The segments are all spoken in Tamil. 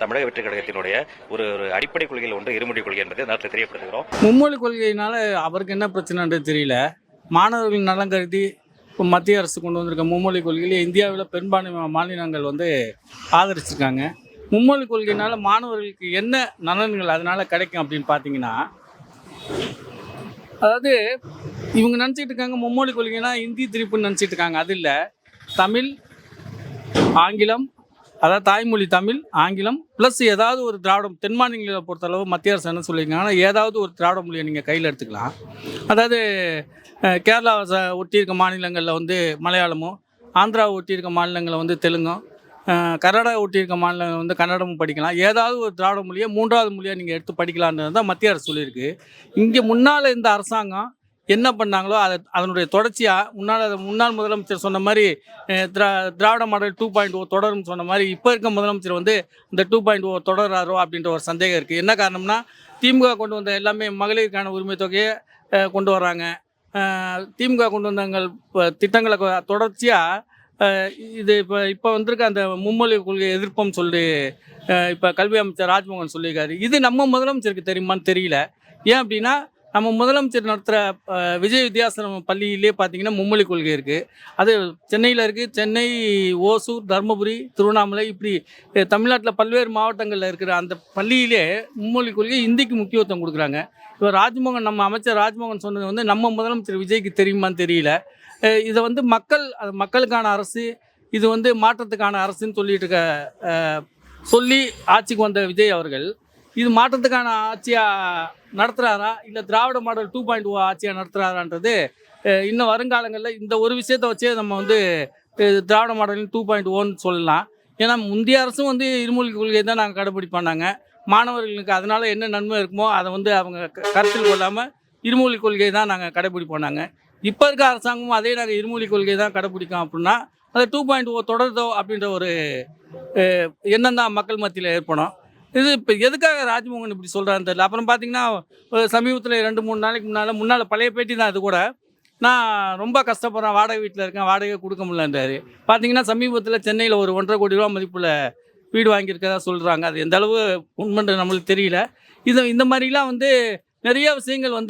தமிழக வெற்றி கழகத்தினுடைய ஒரு ஒரு அடிப்படை கொள்கையில் ஒன்று இருமொழி கொள்கை என்பதை நாட்டில் தெரியப்படுத்துகிறோம். மும்மொழி கொள்கையினால அவருக்கு என்ன பிரச்சனைன்றது தெரியல. மாணவர்கள் நலன் கருதி இப்போ மத்திய அரசு கொண்டு வந்திருக்க மும்மொழி கொள்கையிலே இந்தியாவில் பெரும்பான்மை மாநிலங்கள் ஆதரிச்சிருக்காங்க. மும்மொழி கொள்கையினால மாணவர்களுக்கு என்ன நலன்கள் அதனால் கிடைக்கும் அப்படின்னு பார்த்தீங்கன்னா, அதாவது இவங்க நினச்சிட்டு இருக்காங்க மும்மொழி கொள்கைனா இந்தி திரிப்புன்னு நினச்சிட்டு இருக்காங்க. அது இல்லை. தமிழ், ஆங்கிலம், அதாவது தாய்மொழி தமிழ், ஆங்கிலம் ப்ளஸ் ஏதாவது ஒரு திராவிடம். தென் மாநிலங்களை பொறுத்தளவு மத்திய அரசு என்ன சொல்லியிருக்காங்கன்னா, ஏதாவது ஒரு திராவிட மொழியை நீங்கள் கையில் எடுத்துக்கலாம். அதாவது கேரளாவை ஒட்டி இருக்க மாநிலங்களில் மலையாளமும், ஆந்திராவை ஒட்டி இருக்க மாநிலங்களில் தெலுங்கும், கர்நாடகா ஒட்டி இருக்க மாநிலங்கள் கன்னடமும் படிக்கலாம். ஏதாவது ஒரு திராவிட மொழியை மூன்றாவது மொழியாக நீங்கள் எடுத்து படிக்கலான்றது தான் மத்திய அரசு சொல்லியிருக்கு. இங்கே முன்னால் இந்த அரசாங்கம் என்ன பண்ணாங்களோ அதனுடைய தொடர்ச்சியாக முன்னாள் முதலமைச்சர் சொன்ன மாதிரி திராவிட மாடல் 2.0 தொடரும்னு சொன்ன மாதிரி இப்போ இருக்க முதலமைச்சர் இந்த 2.0 தொடராரோ அப்படின்ற ஒரு சந்தேகம் இருக்குது. என்ன காரணம்னா, திமுக கொண்டு வந்த எல்லாமே மகளிருக்கான உரிமை தொகையை கொண்டு வராங்க. திமுக கொண்டு வந்த திட்டங்களை தொடர்ச்சியாக இது இப்போ வந்திருக்க அந்த மும்மொழி கொள்கை எதிர்ப்பும் சொல்லி இப்போ கல்வி அமைச்சர் ராஜ்மோகன் சொல்லியிருக்காரு. இது நம்ம முதலமைச்சருக்கு தெரியுமான்னு தெரியல. ஏன் அப்படின்னா, நம்ம முதலமைச்சர் நடத்துகிற விஜய் வித்யாசனம் பள்ளியிலே பார்த்தீங்கன்னா மும்மொழி கொள்கை இருக்குது. அது சென்னையில் இருக்குது. சென்னை, ஓசூர், தருமபுரி, திருவண்ணாமலை இப்படி தமிழ்நாட்டில் பல்வேறு மாவட்டங்களில் இருக்கிற அந்த பள்ளியிலே மும்மொழி கொள்கை இந்திக்கு முக்கியத்துவம் கொடுக்குறாங்க. இப்போ நம்ம அமைச்சர் ராஜ்மோகன் சொன்னது நம்ம முதலமைச்சர் விஜய்க்கு தெரியுமான்னு தெரியல. இதை மக்களுக்கான அரசு, இது மாற்றத்துக்கான அரசுன்னு சொல்லிட்டு சொல்லி ஆட்சிக்கு வந்த விஜய் அவர்கள் இது மாற்றத்துக்கான ஆட்சியாக நடத்துகிறாரா இல்லை திராவிட மாடல் 2.0 ஆட்சியாக நடத்துகிறாரான்றது இன்னும் வருங்காலங்களில் இந்த ஒரு விஷயத்தை வச்சே நம்ம திராவிட மாடலின் 2.0ன்னு சொல்லலாம். ஏன்னா முந்தைய அரசும் இருமொழி கொள்கையை தான் நாங்கள் கடைப்பிடிப்பாங்க. மாணவர்களுக்கு அதனால் என்ன நன்மை இருக்குமோ அதை அவங்க கருத்தில் கொள்ளாமல் இருமொழி கொள்கையை தான் நாங்கள் கடைப்பிடிப்போம். இப்போ இருக்க அரசாங்கமும் அதே நாங்கள் இருமொழி கொள்கையை தான் கடைப்பிடிக்கோம் அப்படின்னா அது 2.0 தொடருதோ அப்படின்ற ஒரு எண்ணம் தான் மக்கள் மத்தியில் ஏற்படும். இது இப்போ எதுக்காக ராஜ்மோகன் இப்படி சொல்கிறான்னு தெரியல. அப்புறம் பார்த்தீங்கன்னா, சமீபத்தில் 2-3 நாளைக்கு முன்னால் பழைய பேட்டி தான். அது கூட நான் ரொம்ப கஷ்டப்படுறேன், வாடகை வீட்டில் இருக்கேன், வாடகை கொடுக்க முடியலன்றாரு. பார்த்தீங்கன்னா சென்னையில் ஒரு 1.5 கோடி ரூபா மதிப்புள்ள வீடு வாங்கியிருக்கதா சொல்கிறாங்க. அது எந்த அளவு உண்மைன்னு நம்மளுக்கு தெரியல. இந்த மாதிரிலாம் நிறைய விஷயங்கள்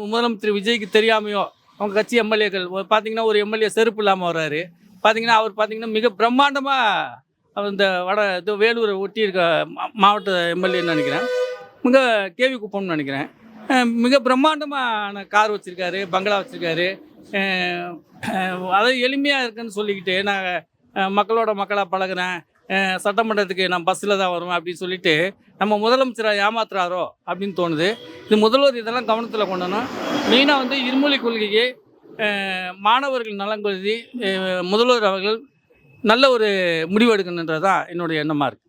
முதலமைச்சர் விஜய்க்கு தெரியாமையோ, அவங்க கட்சி எம்எல்ஏக்கள் பார்த்தீங்கன்னா ஒரு எம்எல்ஏ செருப்பு இல்லாமல் வர்றாரு. அவர் மிக பிரம்மாண்டமாக இந்த வேலூரை ஒட்டி இருக்க மாவட்ட எம்எல்ஏன்னு நினைக்கிறேன், கேவி குப்பம்னு நினைக்கிறேன். மிக பிரம்மாண்டமான கார் வச்சுருக்காரு, பங்களா வச்சுருக்காரு. அது எளிமையாக இருக்குன்னு சொல்லிக்கிட்டு நான் மக்களாக பழகுறேன், சட்டமன்றத்துக்கு நான் பஸ்ஸில் தான் வருவேன் அப்படின்னு சொல்லிட்டு நம்ம முதலமைச்சரை ஏமாத்துறாரோ அப்படின்னு தோணுது. இது முதல்வர் இதெல்லாம் கவனத்தில் கொண்டணும். மெயினாக இருமொழி கொள்கையை மாணவர்கள் நலன் கருதி முதல்வர் அவர்கள் நல்ல ஒரு முடிவு எடுக்கணுன்றது தான் என்னுடைய எண்ணமாக இருக்குது.